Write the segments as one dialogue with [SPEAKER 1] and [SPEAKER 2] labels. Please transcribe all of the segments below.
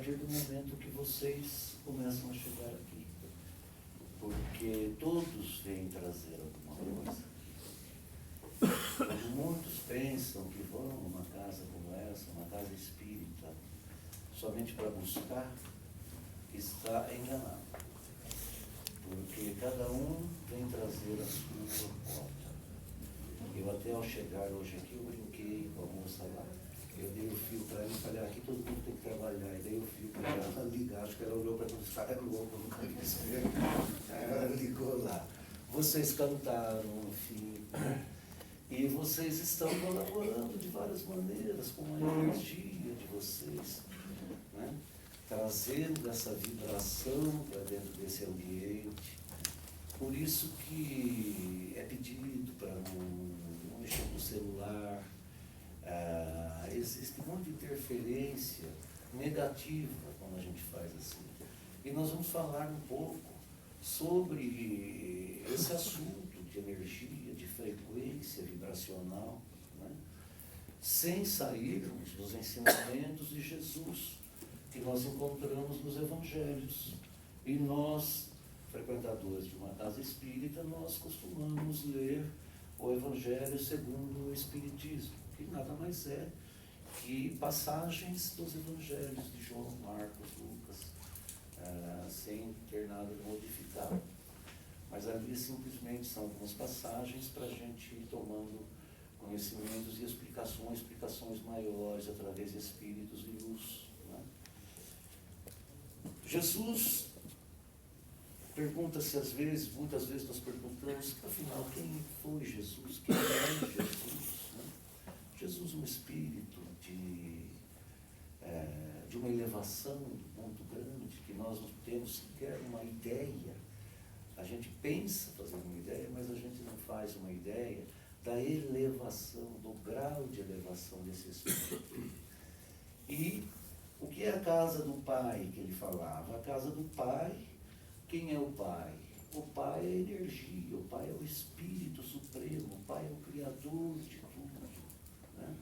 [SPEAKER 1] partir do momento que vocês começam a chegar aqui. Porque todos vêm trazer alguma coisa. Quando muitos pensam que vão numa casa como essa, uma casa espírita, somente para buscar, está enganado. Porque cada um vem trazer a sua cota. Eu até ao chegar hoje aqui, eu brinquei com a moça lá. Eu dei o fio para ela e falei, aqui todo mundo tem que trabalhar. E dei o fio para ela ligar. Acho que ela olhou para mim e falou, é louco, nunca vi isso mesmo. Ela ligou lá. Vocês cantaram, enfim. E vocês estão colaborando de várias maneiras com a energia de vocês. Né? Trazendo essa vibração para dentro desse ambiente. Por isso que é pedido para não mexer com o celular. Existe muita interferência negativa quando a gente faz assim. E nós vamos falar um pouco sobre esse assunto de energia, de frequência vibracional, né? Sem sairmos dos ensinamentos de Jesus, que nós encontramos nos Evangelhos. E nós, frequentadores de uma casa espírita, nós costumamos ler o Evangelho segundo o Espiritismo, que nada mais é que passagens dos Evangelhos de João, Marcos, Lucas, sem ter nada modificado. Mas ali simplesmente são algumas passagens para a gente ir tomando conhecimentos e explicações maiores através de espíritos e luz. Né? Jesus pergunta-se às vezes, muitas vezes nós perguntamos, afinal, quem foi Jesus? Quem é Jesus? Né? Jesus é um espírito de uma elevação muito grande, que nós não temos sequer uma ideia. A gente pensa fazer uma ideia, mas a gente não faz uma ideia da elevação, do grau de elevação desse espírito. E o que é a casa do Pai que ele falava? A casa do Pai, quem é o Pai? O Pai é a energia, o Pai é o Espírito Supremo, o Pai é o Criador de tudo. Né?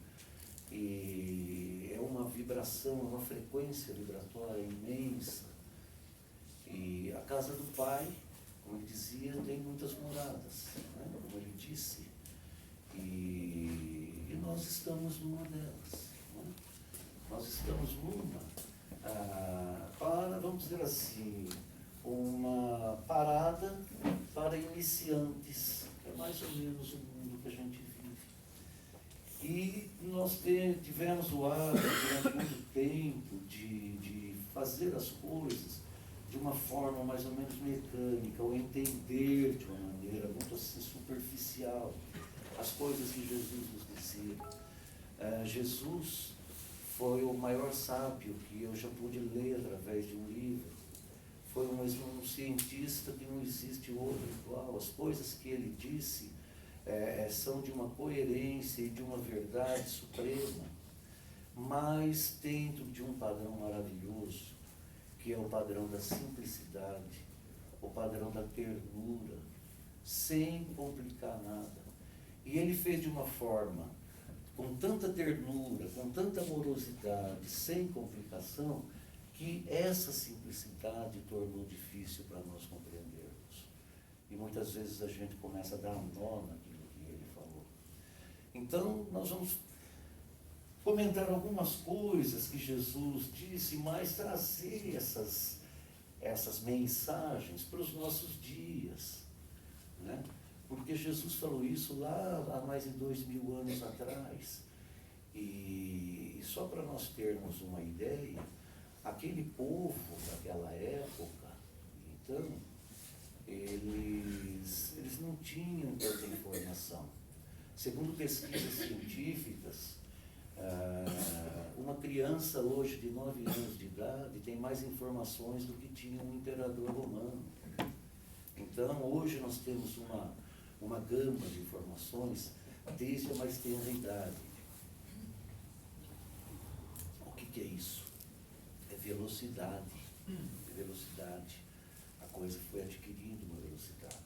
[SPEAKER 1] E é uma vibração, uma frequência vibratória imensa. E a casa do Pai, como ele dizia, tem muitas moradas, né? Como ele disse. E nós estamos numa delas. Né? Nós estamos numa, vamos dizer assim, uma parada para iniciantes, que é mais ou menos o mundo que a gente vive. E nós tivemos o hábito durante muito tempo de fazer as coisas de uma forma mais ou menos mecânica, ou entender de uma maneira muito assim superficial as coisas que Jesus nos dizia. Jesus foi o maior sábio que eu já pude ler através de um livro. Foi um cientista que não existe outro igual. As coisas que ele disse são de uma coerência e de uma verdade suprema, mas dentro de um padrão maravilhoso, que é o padrão da simplicidade, o padrão da ternura, sem complicar nada. E ele fez de uma forma, com tanta ternura, com tanta amorosidade, sem complicação, que essa simplicidade tornou difícil para nós compreendermos. E muitas vezes a gente começa a dar um nó naquilo que ele falou. Então, nós vamos comentar algumas coisas que Jesus disse, mas trazer essas mensagens para os nossos dias. Né? Porque Jesus falou isso lá há mais de 2000 anos atrás. E só para nós termos uma ideia, aquele povo daquela época, então, eles não tinham tanta informação. Segundo pesquisas científicas, uma criança hoje de 9 anos de idade tem mais informações do que tinha um imperador romano. Então, hoje nós temos uma gama de informações desde a mais tenra idade. O que é isso? É velocidade. É velocidade. A coisa foi adquirindo uma velocidade.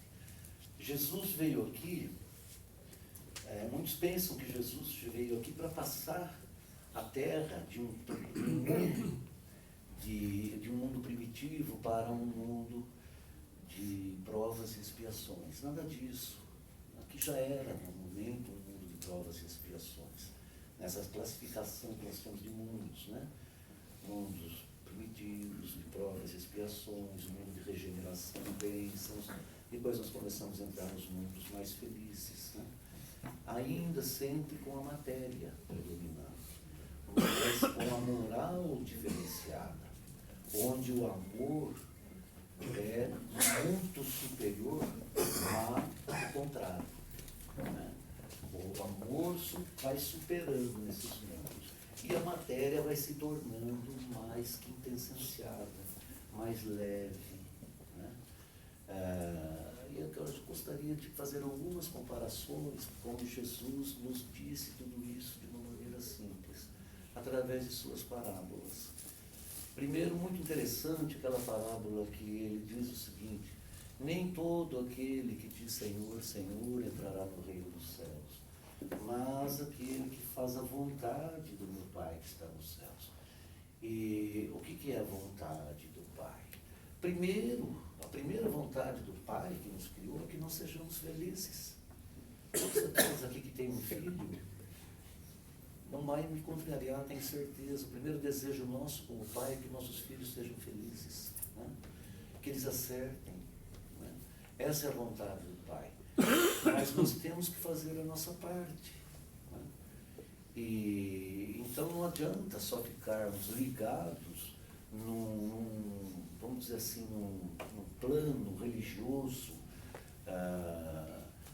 [SPEAKER 1] Jesus veio aqui, muitos pensam que Jesus veio aqui para passar a terra de um mundo de um mundo primitivo para um mundo de provas e expiações. Nada disso. Aqui já era, no momento, um mundo de provas e expiações. Nessa classificação que nós temos de mundos, né? Mundos primitivos, de provas e expiações, um mundo de regeneração, bênçãos. Depois nós começamos a entrar nos mundos mais felizes, né? Ainda sempre com a matéria predominando, mas com a moral diferenciada, onde o amor é muito superior ao contrário, né? O amor vai superando nesses mundos e a matéria vai se tornando mais quintessenciada, mais leve, né? E eu gostaria de fazer algumas comparações, como Jesus nos disse tudo isso de uma maneira simples, através de suas parábolas. Primeiro, muito interessante aquela parábola que ele diz o seguinte: nem todo aquele que diz Senhor, Senhor entrará no reino dos céus, mas aquele que faz a vontade do meu Pai que está nos céus. E o que é a vontade do Pai? Primeiro, a primeira vontade do Pai que nos criou é que nós sejamos felizes. Todos aqui que tem um filho, não vai me contrariar, tenho certeza. O primeiro desejo nosso como Pai é que nossos filhos sejam felizes, né? Que eles acertem, né? Essa é a vontade do Pai. Mas nós temos que fazer a nossa parte, né? E então não adianta só ficarmos ligados vamos dizer assim, num plano religioso,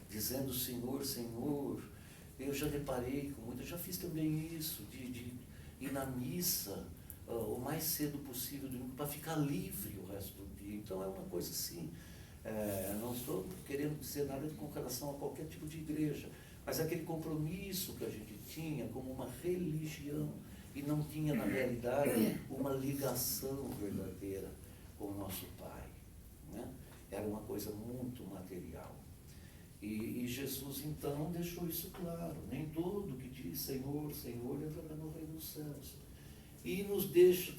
[SPEAKER 1] dizendo Senhor, Senhor. Eu já reparei com muito, eu já fiz também isso, de ir na missa o mais cedo possível para ficar livre o resto do dia. Então é uma coisa assim, não estou querendo dizer nada com relação a qualquer tipo de igreja, mas aquele compromisso que a gente tinha como uma religião e não tinha na realidade uma ligação verdadeira com o nosso Pai, né? Era uma coisa muito material. E Jesus, então, deixou isso claro. Nem todo que diz Senhor, Senhor, entrará no reino dos céus. E nos deixou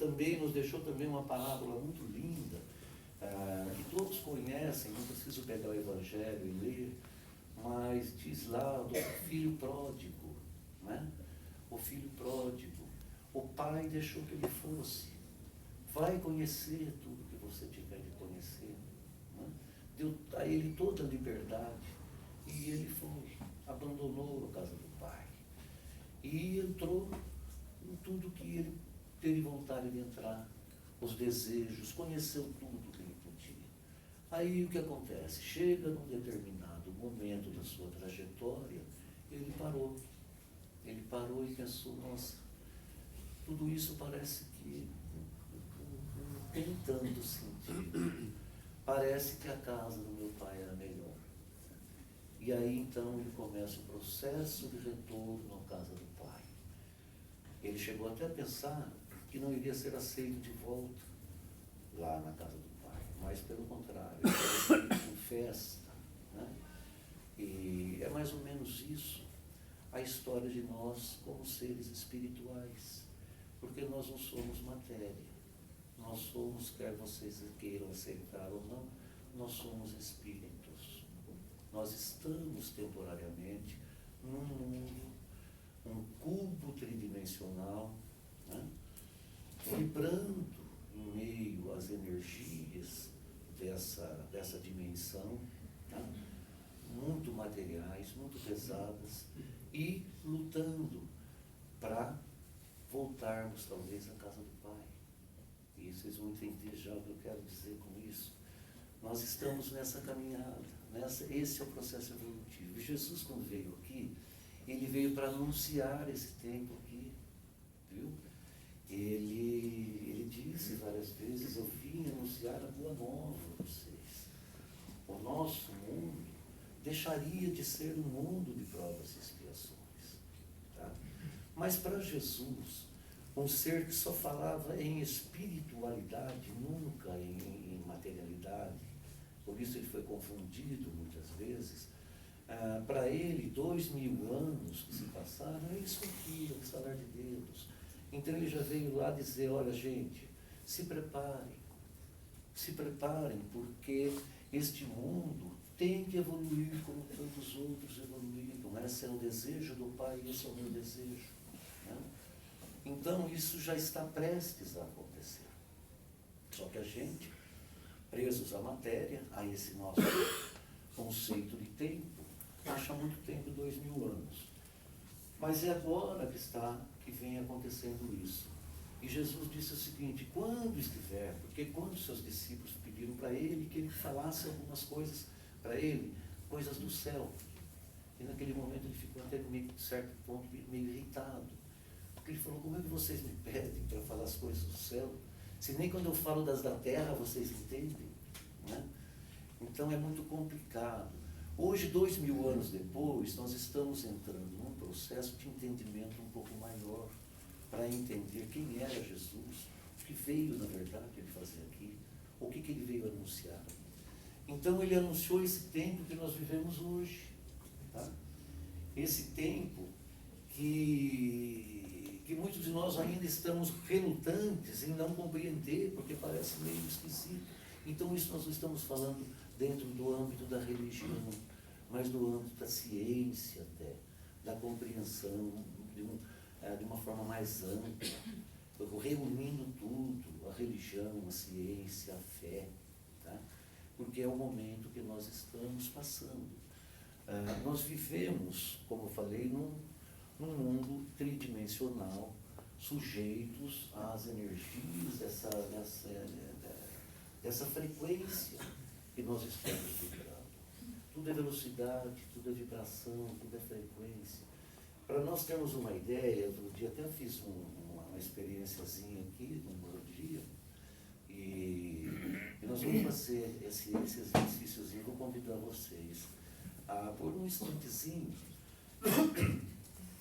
[SPEAKER 1] também uma parábola muito linda, que todos conhecem, não preciso pegar o Evangelho e ler, mas diz lá do filho pródigo, né? O filho pródigo. O pai deixou que ele fosse. Vai conhecer tudo que você tiver de conhecer, né? Deu a ele toda a liberdade. E ele foi, abandonou a casa do Pai e entrou em tudo que ele teve vontade de entrar, os desejos, conheceu tudo que ele podia. Aí o que acontece? Chega num determinado momento da sua trajetória, ele parou e pensou, nossa, tudo isso parece que não tem tanto sentido, parece que a casa do meu pai era melhor. E aí então ele começa o processo de retorno à casa do Pai. Ele chegou até a pensar que não iria ser aceito de volta lá na casa do Pai, mas pelo contrário, ele foi recebido com festa, né? E é mais ou menos isso a história de nós como seres espirituais, porque nós não somos matéria, nós somos, quer vocês queiram aceitar ou não, nós somos espíritos. Nós estamos temporariamente num mundo, um cubo tridimensional, né? Vibrando em meio às energias dessa dimensão, né? Muito materiais, muito pesadas, e lutando para voltarmos talvez à casa do Pai. E vocês vão entender já o que eu quero dizer com isso. Nós estamos nessa caminhada. Esse é o processo evolutivo. Jesus, quando veio aqui, ele veio para anunciar esse tempo aqui, viu? Ele disse várias vezes, eu vim anunciar a boa nova a vocês. O nosso mundo deixaria de ser um mundo de provas e expiações, tá? Mas para Jesus, um ser que só falava em espiritualidade, nunca em materialidade, por isso ele foi confundido muitas vezes. Para ele, 2000 anos que se passaram, é isso aqui, é o estalar de dedos. Então ele já veio lá dizer, olha gente, se preparem, porque este mundo tem que evoluir como tantos outros evoluíram. Esse é o desejo do Pai, esse é o meu desejo. Né? Então, isso já está prestes a acontecer. Só que a gente, presos à matéria, a esse nosso conceito de tempo, acha muito tempo 2000 anos. Mas é agora que vem acontecendo isso. E Jesus disse o seguinte, quando estiver, porque quando seus discípulos pediram para ele que ele falasse algumas coisas para ele, coisas do céu. E naquele momento ele ficou até meio, certo ponto, meio irritado. Porque ele falou, como é que vocês me pedem para falar as coisas do céu? Se nem quando eu falo das da terra vocês entendem. Né? Então é muito complicado. Hoje, 2000 anos depois, nós estamos entrando num processo de entendimento um pouco maior, para entender quem era Jesus, o que veio, na verdade, ele fazer aqui, o que ele veio anunciar. Então, ele anunciou esse tempo que nós vivemos hoje. Tá? Esse tempo que muitos de nós ainda estamos relutantes em não compreender, porque parece meio esquisito. Então, isso nós não estamos falando dentro do âmbito da religião, mas do âmbito da ciência até, da compreensão, de uma forma mais ampla, reunindo tudo, a religião, a ciência, a fé, tá? Porque é o momento que nós estamos passando. Nós vivemos, como eu falei, num mundo tridimensional, sujeitos às energias dessa frequência que nós estamos vibrando. Tudo é velocidade, tudo é vibração, tudo é frequência. Para nós termos uma ideia, outro dia até fiz uma experiênciazinha aqui, no dia, e nós vamos fazer esse exercíciozinho, vou convidar vocês a, por um instantezinho,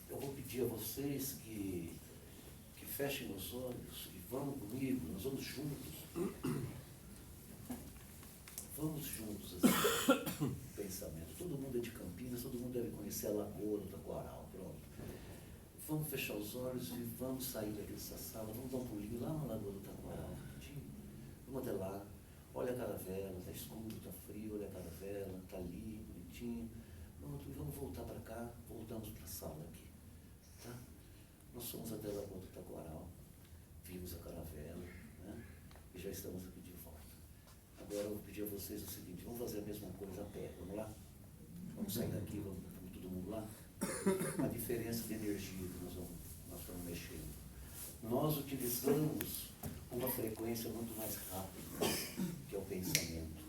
[SPEAKER 1] eu vou pedir a vocês que fechem os olhos e vão comigo, nós vamos juntos. Vamos juntos, assim, pensamento. Todo mundo é de Campinas, todo mundo deve conhecer a Lagoa do Taquaral, pronto. Vamos fechar os olhos e vamos sair dessa sala, vamos dar um pulinho lá na Lagoa do Taquaral, rapidinho. Vamos até lá, olha a caravela, está escuro, está frio, olha a caravela, está ali, bonitinho. Pronto, e vamos voltar para cá, voltamos para a sala aqui. Tá? Nós fomos até a Lagoa do Taquaral, vimos a caravela, né? E já estamos aqui de volta. Agora eu vou pedir a vocês o seguinte, vamos fazer a mesma coisa a pé, vamos lá? Vamos sair daqui, vamos todo mundo lá? A diferença de energia que nós estamos mexendo. Nós utilizamos uma frequência muito mais rápida, que é o pensamento.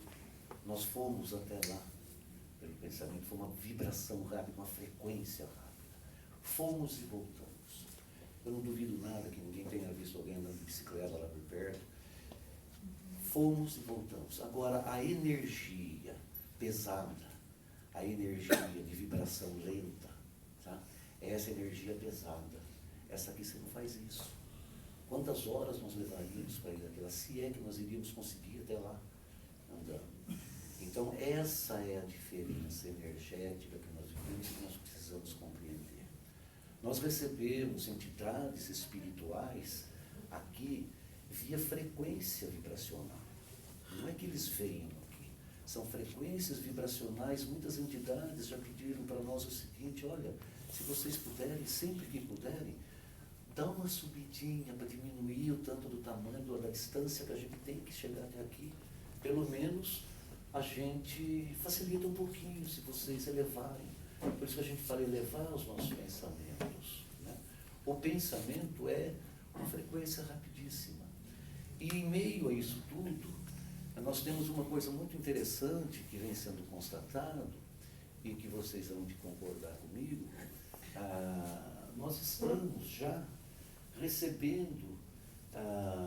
[SPEAKER 1] Nós fomos até lá, pelo pensamento, foi uma vibração rápida, uma frequência rápida. Fomos e voltamos. Eu não duvido nada que ninguém tenha visto alguém andando de bicicleta lá por perto. Fomos e voltamos. Agora, a energia pesada, a energia de vibração lenta, tá? É essa energia pesada. Essa aqui você não faz isso. Quantas horas nós levaríamos para ir daquela, se é que nós iríamos conseguir até lá andando? Então, essa é a diferença energética que nós vivemos e que nós precisamos compreender. Nós recebemos entidades espirituais aqui via frequência vibracional. Não é que eles venham aqui, são frequências vibracionais. Muitas entidades já pediram para nós o seguinte, olha, se vocês puderem, sempre que puderem, dá uma subidinha para diminuir o tanto do tamanho, da distância que a gente tem que chegar até aqui. Pelo menos a gente facilita um pouquinho se vocês elevarem. Por isso que a gente fala elevar os nossos pensamentos. Né? O pensamento é uma frequência rapidíssima. E em meio a isso tudo, nós temos uma coisa muito interessante que vem sendo constatado, e que vocês vão de concordar comigo. Nós estamos já recebendo,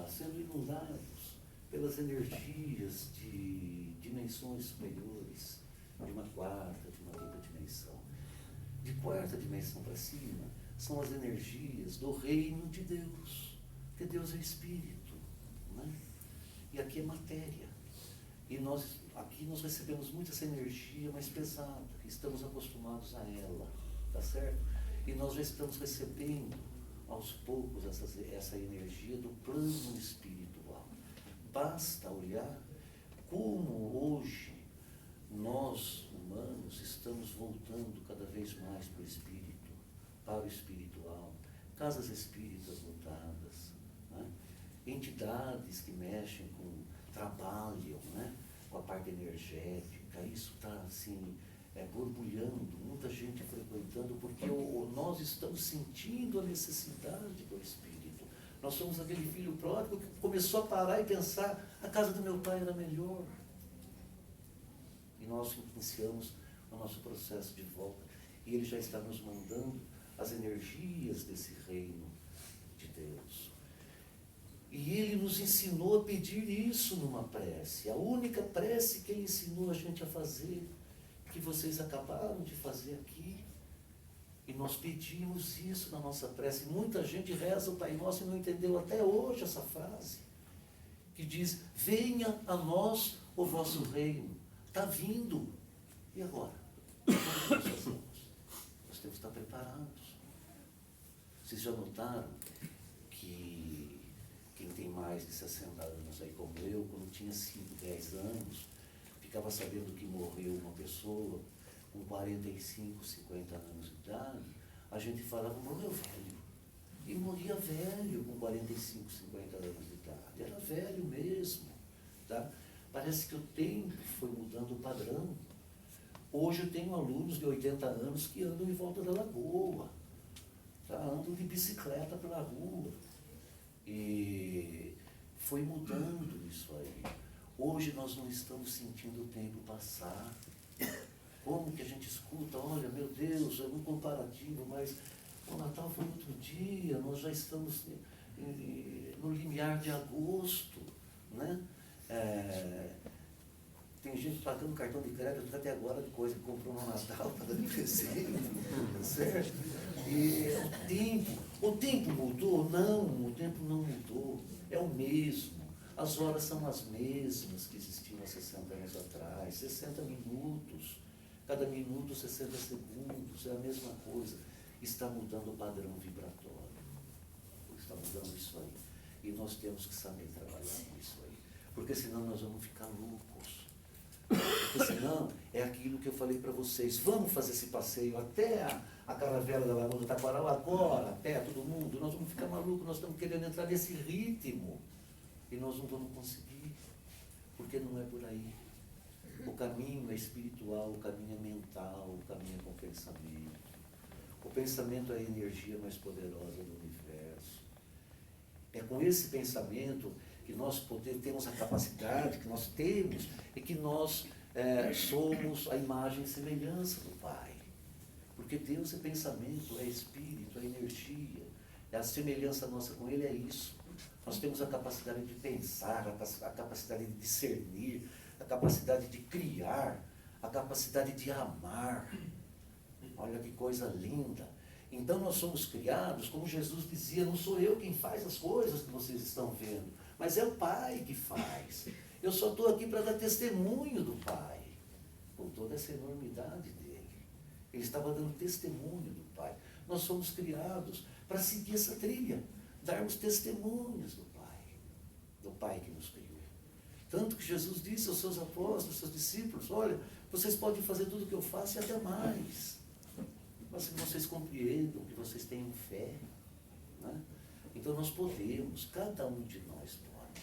[SPEAKER 1] sendo inundados pelas energias de dimensões superiores, de uma quarta, de uma quinta dimensão. De quarta dimensão para cima, são as energias do reino de Deus, porque Deus é Espírito, né? E aqui é matéria. E aqui nós recebemos muito essa energia mais pesada, estamos acostumados a ela, tá certo? E nós já estamos recebendo, aos poucos, essa energia do plano espiritual. basta olhar como hoje nós, humanos, estamos voltando cada vez mais para o espírito, para o espiritual, casas espíritas lotadas, né? Entidades que mexem com, trabalham, né? Com a parte energética, isso está assim, borbulhando, muita gente frequentando, porque nós estamos sentindo a necessidade do espírito. Nós somos aquele filho pródigo que começou a parar e pensar, a casa do meu pai era melhor. E nós iniciamos o nosso processo de volta. E ele já está nos mandando as energias desse reino de Deus. E ele nos ensinou a pedir isso numa prece. A única prece que ele ensinou a gente a fazer, que vocês acabaram de fazer aqui. E nós pedimos isso na nossa prece. Muita gente reza o Pai Nosso e não entendeu até hoje essa frase. Que diz, venha a nós o vosso reino. Está vindo. E agora? Como nós fazemos? Nós temos que estar preparados. Vocês já notaram que quem tem mais de 60 anos aí como eu, quando tinha 5, 10 anos, ficava sabendo que morreu uma pessoa com 45, 50 anos de idade, a gente falava, morreu velho. E morria velho com 45, 50 anos de idade. Era velho mesmo. Tá? Parece que o tempo foi mudando o padrão. Hoje eu tenho alunos de 80 anos que andam em volta da lagoa. Tá? Andam de bicicleta pela rua. E foi mudando isso aí. Hoje nós não estamos sentindo o tempo passar. Como que a gente escuta, olha, meu Deus, é um comparativo, mas o Natal foi outro dia, nós já estamos no limiar de agosto, né? Tem gente pagando cartão de crédito até agora de coisa que comprou no Natal para dar de presente, certo? E o tempo mudou? Não, o tempo não mudou, é o mesmo. As horas são as mesmas que existiam há 60 anos atrás, 60 minutos. Cada minuto, 60 segundos, é a mesma coisa. Está mudando o padrão vibratório. Está mudando isso aí. E nós temos que saber trabalhar com isso aí. Porque senão nós vamos ficar loucos. Porque senão é aquilo que eu falei para vocês. Vamos fazer esse passeio até a caravela da Lagoa do Taquaral agora, a pé, todo mundo. Nós vamos ficar malucos, nós estamos querendo entrar nesse ritmo. E nós não vamos conseguir. Porque não é por aí. O caminho é espiritual, o caminho é mental, o caminho é com o pensamento. O pensamento é a energia mais poderosa do universo. É com esse pensamento que nós temos a capacidade, que nós temos, e que nós somos a imagem e semelhança do Pai. Porque Deus é pensamento, é espírito, é energia. A semelhança nossa com Ele é isso. Nós temos a capacidade de pensar, a capacidade de discernir, a capacidade de criar, a capacidade de amar. Olha que coisa linda. Então nós somos criados, como Jesus dizia, não sou eu quem faz as coisas que vocês estão vendo, mas é o Pai que faz. Eu só estou aqui para dar testemunho do Pai, com toda essa enormidade dele. Ele estava dando testemunho do Pai. Nós somos criados para seguir essa trilha, darmos testemunhos do Pai que nos criou. Tanto que Jesus disse aos seus apóstolos, aos seus discípulos, olha, vocês podem fazer tudo o que eu faço e até mais. Mas se vocês compreendam, que vocês tenham fé, né? Então nós podemos, cada um de nós pode.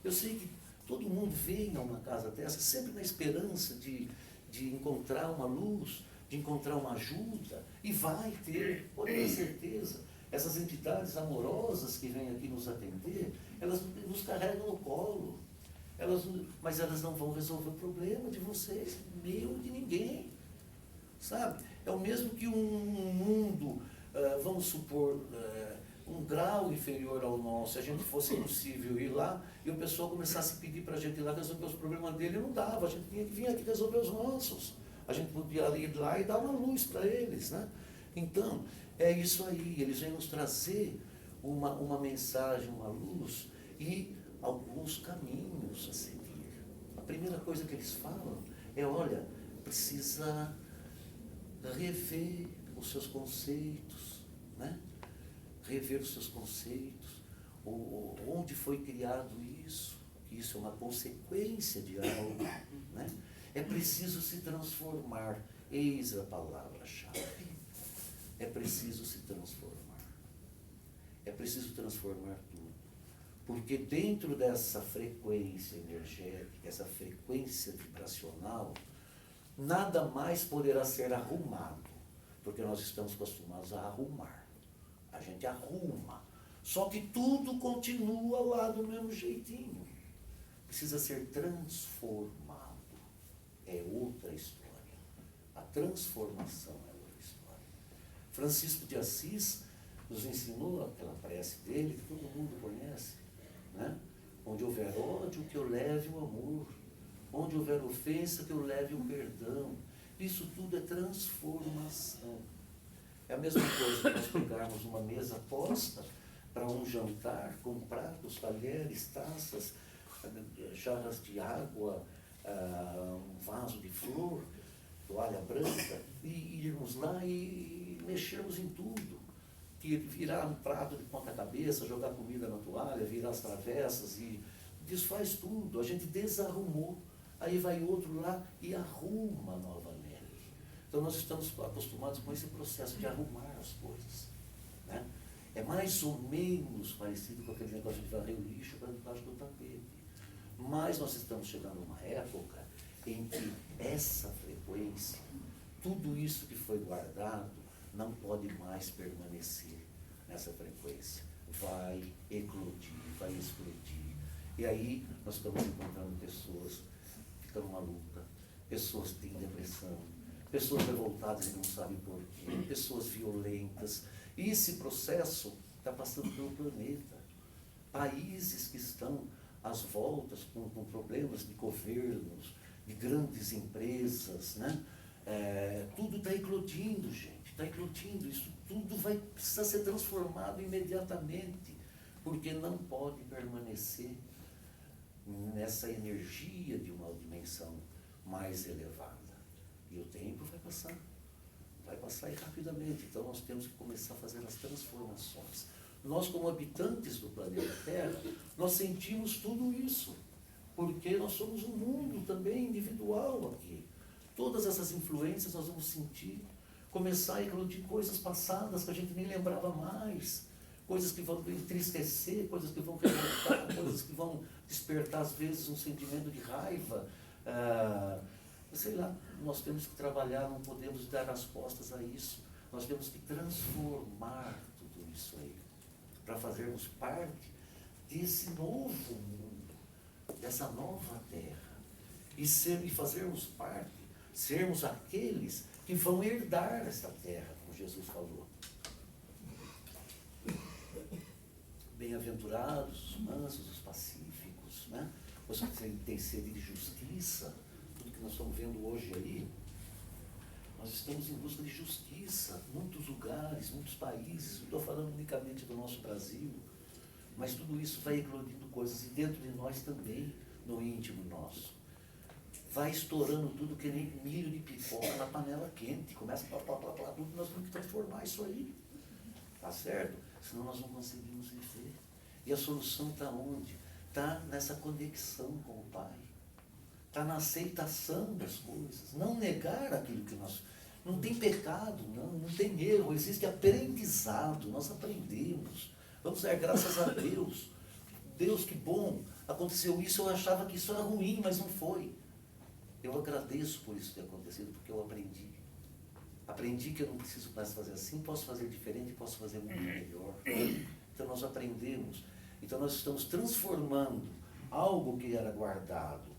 [SPEAKER 1] Eu sei que todo mundo vem a uma casa dessa sempre na esperança de encontrar uma luz, de encontrar uma ajuda, e vai ter, pode ter certeza. Essas entidades amorosas que vêm aqui nos atender, elas nos carregam no colo. Mas elas não vão resolver o problema de vocês, meu e de ninguém. Sabe? É o mesmo que um mundo, vamos supor, um grau inferior ao nosso, se a gente fosse possível ir lá e o pessoal começasse a pedir para a gente ir lá resolver os problemas dele, não dava, a gente tinha que vir aqui resolver os nossos. A gente podia ir lá e dar uma luz para eles, né? Então, é isso aí, eles vêm nos trazer uma mensagem, uma luz e alguns caminhos a seguir. A primeira coisa que eles falam é, olha, precisa rever os seus conceitos, né? Rever os seus conceitos, onde foi criado isso, que isso é uma consequência de algo, né? É preciso se transformar. Eis a palavra-chave. É preciso se transformar. É preciso transformar tudo. Porque dentro dessa frequência energética, essa frequência vibracional, nada mais poderá ser arrumado. Porque nós estamos acostumados a arrumar. A gente arruma. Só que tudo continua lá do mesmo jeitinho. Precisa ser transformado. É outra história. A transformação é outra história. Francisco de Assis nos ensinou aquela prece dele, que todo mundo conhece, né? Onde houver ódio, que eu leve o amor. Onde houver ofensa, que eu leve o perdão. Isso tudo é transformação. É a mesma coisa que nós pegarmos uma mesa posta para um jantar, com pratos, talheres, taças, jarras de água, um vaso de flor, toalha branca, e irmos lá e mexermos em tudo. Virar um prato de ponta cabeça, jogar comida na toalha, virar as travessas e desfaz tudo. A gente desarrumou. Aí vai outro lá e arruma novamente. Então nós estamos acostumados com esse processo de arrumar as coisas, né? É mais ou menos parecido com aquele negócio de varrer o lixo para debaixo do tapete. Mas nós estamos chegando a uma época em que essa frequência, tudo isso que foi guardado, não pode mais permanecer nessa frequência. Vai eclodir, vai explodir. E aí nós estamos encontrando pessoas que estão malucas, pessoas que têm depressão, pessoas revoltadas e não sabem porquê, pessoas violentas. E esse processo está passando pelo planeta. Países que estão às voltas com problemas de governos, de grandes empresas, né? Tudo está eclodindo, gente, está eclodindo. Isso tudo vai precisar ser transformado imediatamente, porque não pode permanecer nessa energia de uma dimensão mais elevada. E o tempo vai passar rapidamente. Então nós temos que começar a fazer as transformações. Nós, como habitantes do planeta Terra, nós sentimos tudo isso, porque nós somos um mundo também individual aqui. Todas essas influências nós vamos sentir, começar a eclodir coisas passadas que a gente nem lembrava mais, coisas que vão entristecer, coisas que vão revoltar, coisas que vão despertar às vezes um sentimento de raiva. Sei lá, nós temos que trabalhar, não podemos dar as costas a isso. Nós temos que transformar tudo isso aí, para fazermos parte desse novo mundo, dessa nova terra. E fazermos parte, sermos aqueles que vão herdar essa terra, como Jesus falou. Bem-aventurados os mansos, os pacíficos, né? Os que têm sede de justiça. Tudo que nós estamos vendo hoje aí, nós estamos em busca de justiça, muitos lugares, muitos países. Não estou falando unicamente do nosso Brasil, mas tudo isso vai eclodindo coisas, e dentro de nós também, no íntimo nosso. Vai estourando tudo que nem milho de pipoca na panela quente, começa a plá, tudo, nós temos que transformar isso aí, tá certo? Senão nós não conseguimos viver. E a solução está onde? Está nessa conexão com o Pai. Está na aceitação das coisas, não negar aquilo que nós... Não tem pecado, não tem erro, existe aprendizado, nós aprendemos. Vamos dar graças a Deus. Deus, que bom, aconteceu isso, eu achava que isso era ruim, mas não foi. Eu agradeço por isso ter acontecido, porque eu aprendi. Aprendi que eu não preciso mais fazer assim, posso fazer diferente, posso fazer muito melhor. Então nós aprendemos. Então nós estamos transformando algo que era guardado,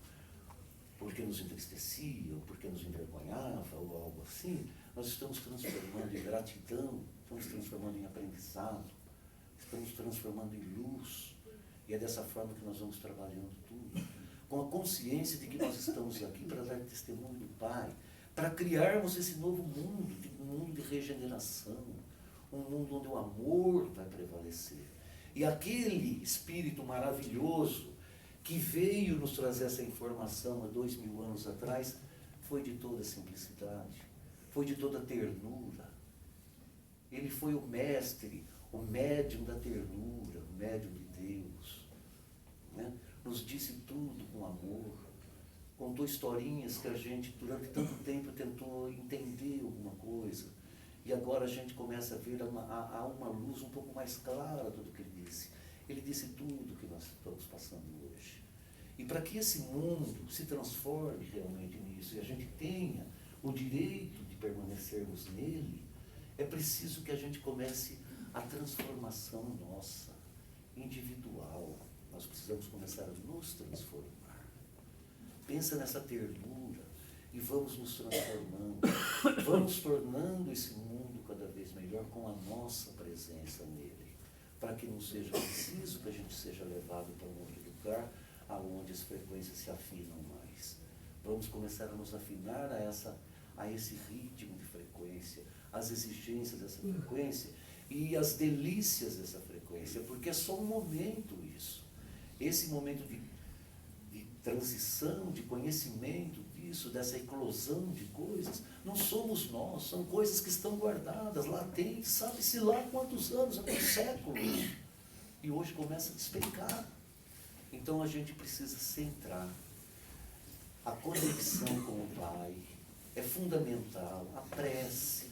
[SPEAKER 1] porque nos entristecia, ou porque nos envergonhava, ou algo assim. Nós estamos transformando em gratidão, estamos transformando em aprendizado, estamos transformando em luz. E é dessa forma que nós vamos trabalhando tudo, com a consciência de que nós estamos aqui para dar testemunho do Pai, para criarmos esse novo mundo, um mundo de regeneração, um mundo onde o amor vai prevalecer. E aquele Espírito maravilhoso que veio nos trazer essa informação há 2000 anos atrás, foi de toda simplicidade, foi de toda ternura. Ele foi o mestre, o médium da ternura, o médium de Deus, né? nos disse tudo com amor, contou historinhas que a gente durante tanto tempo tentou entender alguma coisa, e agora a gente começa a ver há uma luz um pouco mais clara do que ele disse. Ele disse tudo que nós estamos passando hoje. E para que esse mundo se transforme realmente nisso, e a gente tenha o direito de permanecermos nele, é preciso que a gente comece a transformação nossa, individual. Nós precisamos começar a nos transformar. Pensa nessa ternura e vamos nos transformando, vamos tornando esse mundo cada vez melhor com a nossa presença nele, para que não seja preciso que a gente seja levado para um outro lugar aonde as frequências se afinam mais. Vamos começar a nos afinar a esse ritmo de frequência, as exigências dessa frequência e as delícias dessa frequência, porque é só um momento isso. Esse momento de transição, de conhecimento disso, dessa eclosão de coisas, não somos nós, são coisas que estão guardadas, latentes, sabe-se lá há quantos anos, há quantos séculos, e hoje começa a despencar. Então a gente precisa centrar. A conexão com o Pai é fundamental, a prece.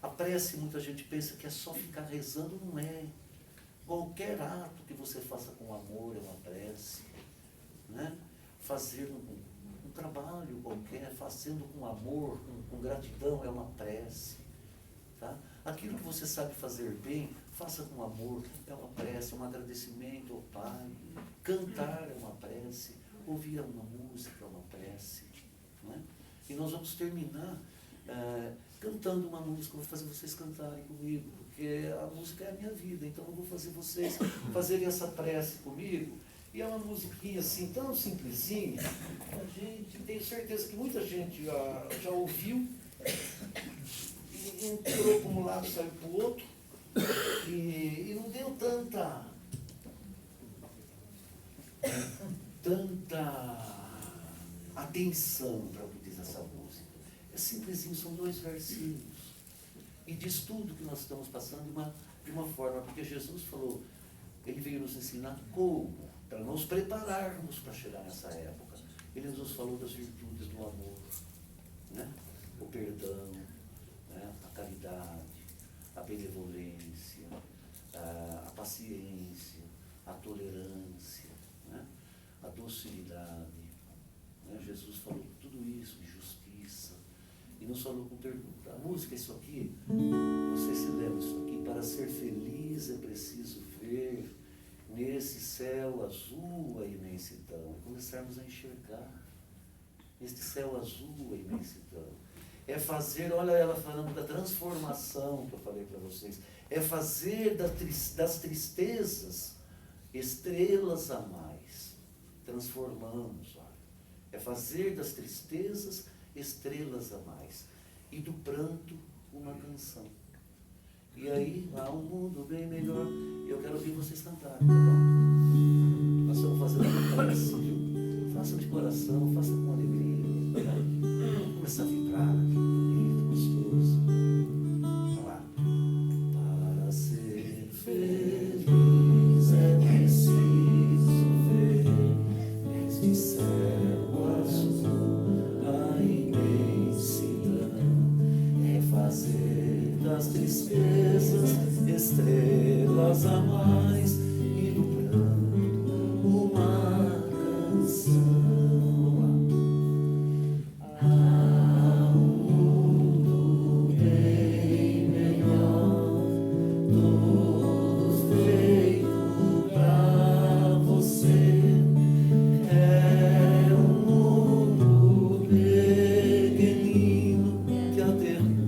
[SPEAKER 1] A prece, muita gente pensa que é só ficar rezando, não é. Qualquer ato que você faça com amor é uma prece, né? Fazer um trabalho qualquer, fazendo com amor, com gratidão, é uma prece. Tá? Aquilo que você sabe fazer bem, faça com amor, é uma prece, é um agradecimento ao Pai. Cantar é uma prece, ouvir uma música é uma prece. Né? E nós vamos terminar cantando uma música, eu vou fazer vocês cantarem comigo, porque a música é a minha vida, então eu vou fazer vocês fazerem essa prece comigo. E é uma musiquinha assim, tão simplesinha, a gente tem certeza que muita gente já ouviu, e entrou para um lado, saiu para o outro, e não deu tanta atenção para o que diz essa música. É simplesinho, são 2 versinhos. E diz tudo que nós estamos passando de uma forma, porque Jesus falou, ele veio nos ensinar como, para nos prepararmos para chegar nessa época. Ele nos falou das virtudes do amor, né? O perdão, né? A caridade, a benevolência, a paciência, a tolerância, né? A docilidade. Né? Jesus falou tudo isso, de justiça, e nos falou com pergunta. A música é isso aqui, vocês se lembram disso aqui, para ser feliz é preciso ver nesse céu azul a imensidão, e começarmos a enxergar neste céu azul a imensidão. É fazer, olha ela falando da transformação que eu falei para vocês, é fazer das tristezas estrelas a mais. Transformamos, olha. É fazer das tristezas estrelas a mais. E do pranto uma canção. E aí há um mundo bem melhor. E eu quero ouvir vocês cantarem, tá bom? Nós estamos fazendo uma prece, viu? Façam de coração, façam com alegria. Tá? Vamos começar a vibrar, bonito, gostoso. Vamos lá. Para ser feliz é preciso ver neste céu azul a imensidão. É fazer das tristezas estrelas a mais e do pranto uma canção. Há um mundo bem melhor, todo feito pra você. É um mundo pequenino que a ternura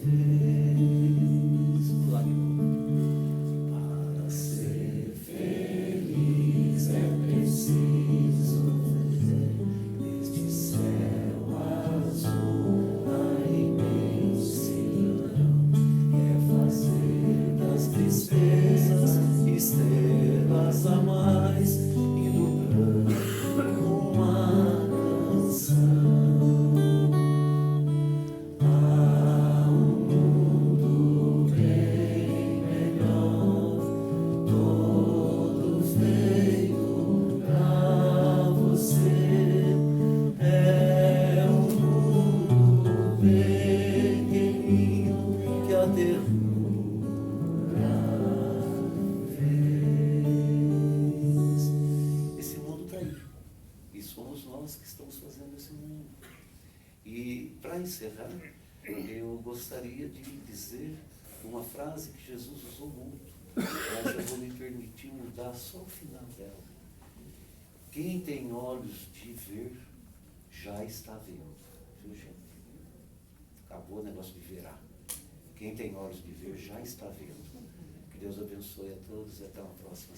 [SPEAKER 1] fez. Vamos lá, meu irmão. pequenino que a ternura fez. Esse mundo está aí. E somos nós que estamos fazendo esse mundo. E, para encerrar, eu gostaria de dizer uma frase que Jesus usou muito, mas eu vou me permitir mudar só o final dela. Quem tem olhos de ver, já está vendo. Viu, gente? Acabou o negócio de verá. Quem tem olhos de ver, já está vendo. Que Deus abençoe a todos e até uma próxima.